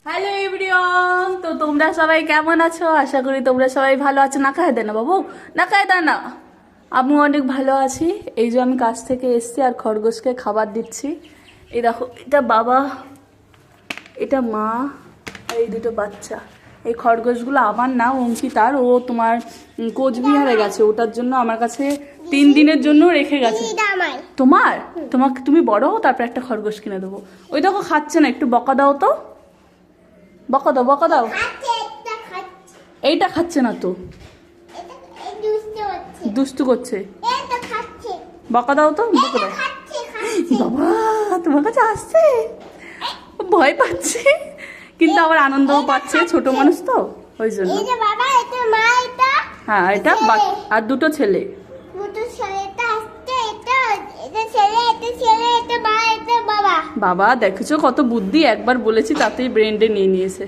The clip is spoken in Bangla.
হ্যালো এভরিওয়ান, তো তোমরা সবাই কেমন আছো? আশা করি তোমরা সবাই ভালো আছো। না খায় দেয় না বাবু, না খায় দেয় না। আমি অনেক ভালো আছি। এই যে আমি কাজ থেকে এসছি আর খরগোশকে খাবার দিচ্ছি। এই দেখো, এটা বাবা, এটা মা, আর এই দুটো বাচ্চা। এই খরগোশগুলো আমার না, অঙ্কিতার। ও তোমার কোচবিহারে গেছে, ওটার জন্য আমার কাছে 3 দিনের জন্য রেখে গেছে। তোমার তোমাকে তুমি বড় হও, তারপর একটা খরগোশ কিনে দেবো। ওই দেখো খাচ্ছে না, একটু বকা দাও তো, বকা দাও, বকা দাও। এইটা খাচ্ছে না তো, দুষ্টু করছে। বকা দাও তো, বকা দাও। বাবা তোমার কাছে আসছে, ভয় পাচ্ছে কিন্তু আবার আনন্দও পাচ্ছে, ছোট মানুষ তো ওই জন্য। হ্যাঁ, এটা আর দুটো ছেলে। বাবা দেখেছো কত বুদ্ধি, একবার বলেছি তাতেই ব্রেন্ডে নিয়ে নিয়েছে।